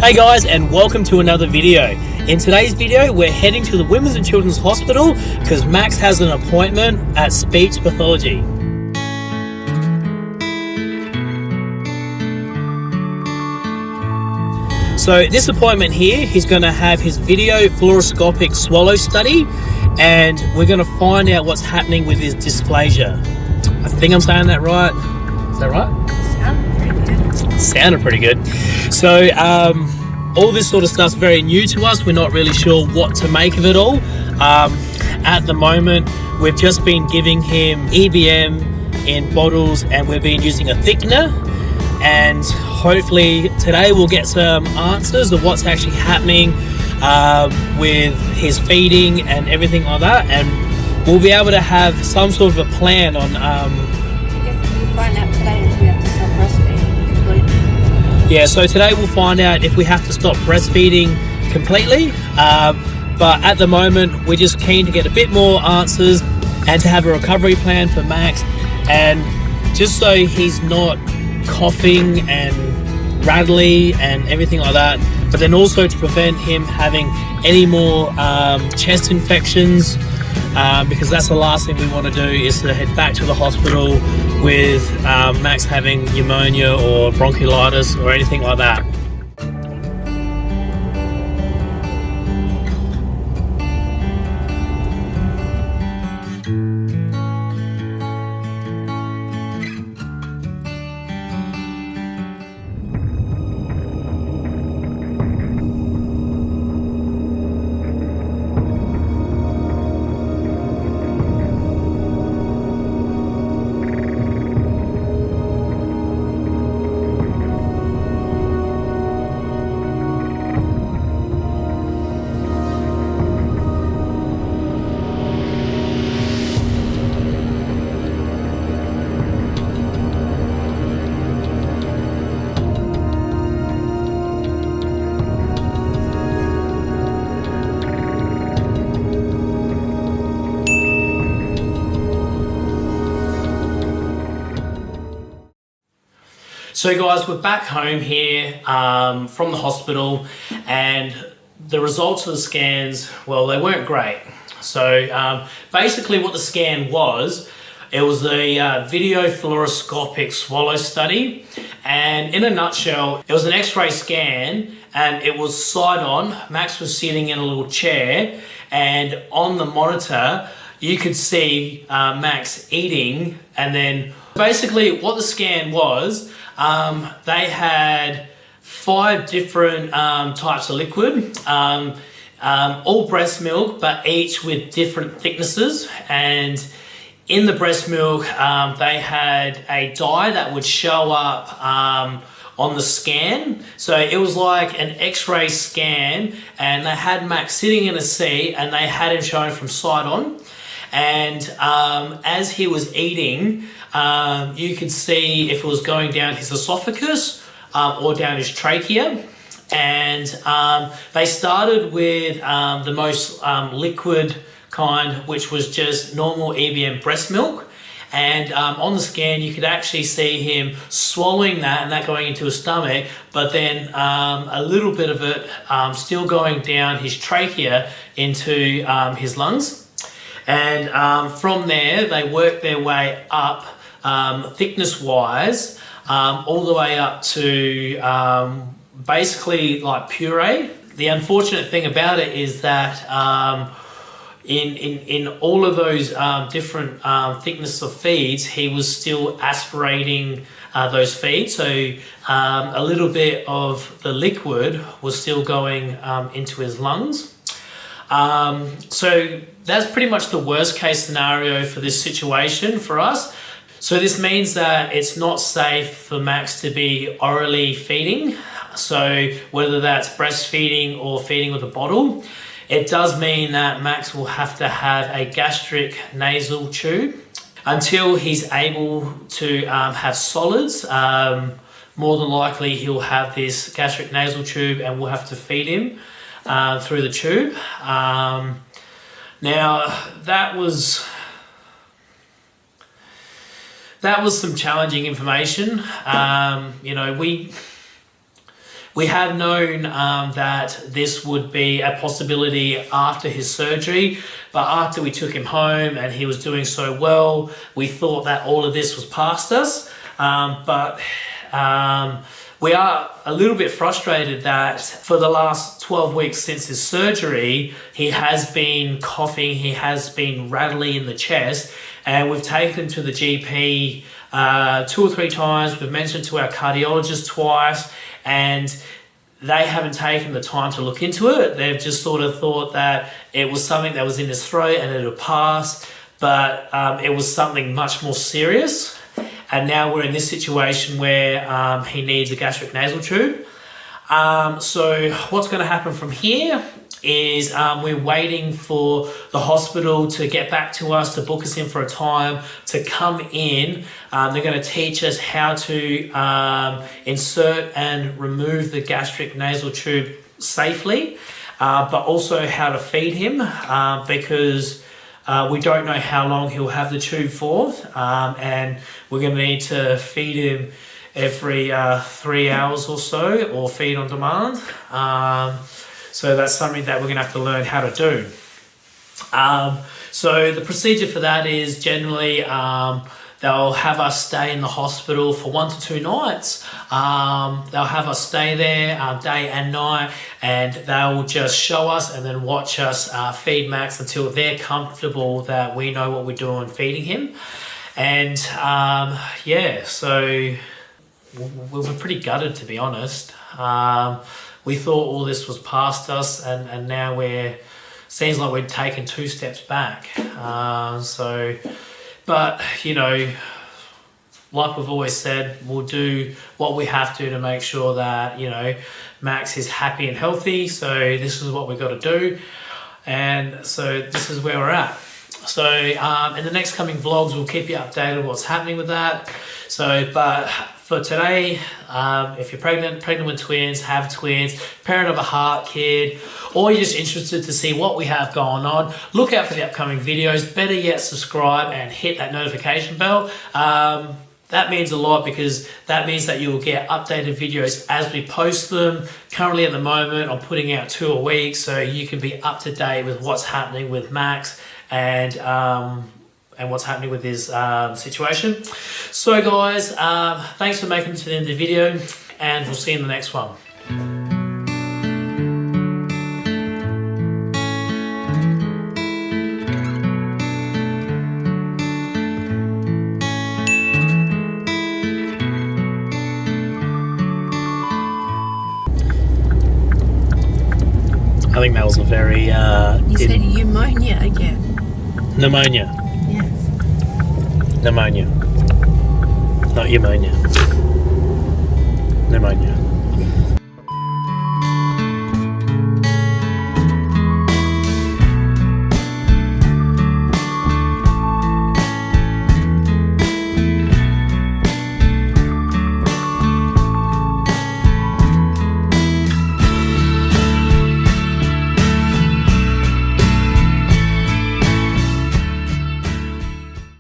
Hey guys, and welcome to another video. In today's video, we're heading to the Women's and Children's Hospital because Max has an appointment at speech pathology. So this appointment here, he's going to have his video fluoroscopic swallow study, and we're going to find out what's happening with his dysplasia. I think I'm saying that right. Is that right? Sounded pretty good. So all this sort of stuff's very new to us. We're not really sure what to make of it all. At the moment, we've just been giving him EBM in bottles, and we've been using a thickener. And hopefully today we'll get some answers of what's actually happening with his feeding and everything like that. And we'll be able to have some sort of a plan on... We'll find out today if we have to stop breastfeeding completely. Yeah, so today we'll find out if we have to stop breastfeeding completely. But at the moment, we're just keen to get a bit more answers and to have a recovery plan for Max. And just so he's not coughing and rattly and everything like that, but then also to prevent him having any more chest infections, because that's the last thing we want to do, is to head back to the hospital with Max having pneumonia or bronchiolitis or anything like that. So guys, we're back home here from the hospital, and the results of the scans, well, they weren't great. So basically what the scan was, it was a video fluoroscopic swallow study, and in a nutshell, it was an x-ray scan, and it was side on. Max was sitting in a little chair, and on the monitor, you could see Max eating. And then basically what the scan was, they had 5 different types of liquid, all breast milk, but each with different thicknesses. And in the breast milk, they had a dye that would show up on the scan. So it was like an x-ray scan, and they had Max sitting in a seat, and they had him shown from side on. And as he was eating, you could see if it was going down his esophagus or down his trachea. And they started with the most liquid kind, which was just normal EBM breast milk. And on the scan, you could actually see him swallowing that and that going into his stomach, but then a little bit of it still going down his trachea into his lungs. And from there, they worked their way up thickness-wise, all the way up to basically like puree. The unfortunate thing about it is that in all of those different thickness of feeds, he was still aspirating those feeds. So a little bit of the liquid was still going into his lungs. So that's pretty much the worst case scenario for this situation for us. So this means that it's not safe for Max to be orally feeding. So whether that's breastfeeding or feeding with a bottle, it does mean that Max will have to have a gastric nasal tube until he's able to have solids. More than likely he'll have this gastric nasal tube, and we'll have to feed him through the tube. Now that was some challenging information. You know, We have known that this would be a possibility after his surgery, but after we took him home and he was doing so well, we thought that all of this was past us. But we are a little bit frustrated that for the last 12 weeks since his surgery, he has been coughing, he has been rattling in the chest, and we've taken him to the GP 2 or 3 times. We've mentioned to our cardiologist twice, and they haven't taken the time to look into it. They've just sort of thought that it was something that was in his throat and it would pass, but it was something much more serious. And now we're in this situation where he needs a gastric nasal tube. So what's going to happen from here is we're waiting for the hospital to get back to us, to book us in for a time to come in. They're going to teach us how to insert and remove the gastric nasal tube safely, but also how to feed him, because we don't know how long he'll have the tube for, and we're going to need to feed him every 3 hours or so, or feed on demand. So that's something that we're going to have to learn how to do. So the procedure for that is generally they'll have us stay in the hospital for 1 to 2 nights. They'll have us stay there day and night, and they'll just show us and then watch us feed Max until they're comfortable that we know what we're doing feeding him. And yeah, so we were pretty gutted, to be honest. We thought all this was past us, and now seems like we're taking 2 steps back. But you know, like we've always said, we'll do what we have to make sure that, you know, Max is happy and healthy. So this is what we've got to do, and so this is where we're at. So in the next coming vlogs, we'll keep you updated on what's happening with that. So, but for today, if you're pregnant with twins, have twins, parent of a heart kid, or you're just interested to see what we have going on, look out for the upcoming videos. Better yet, subscribe and hit that notification bell. That means a lot, because that means that you'll get updated videos as we post them. Currently at the moment, I'm putting out 2 a week, so you can be up to date with what's happening with Max and what's happening with his situation. So guys, thanks for making it to the end of the video, and we'll see you in the next one. I think that was a very... You said pneumonia again. Pneumonia. Yes. Pneumonia. Not pneumonia. Pneumonia.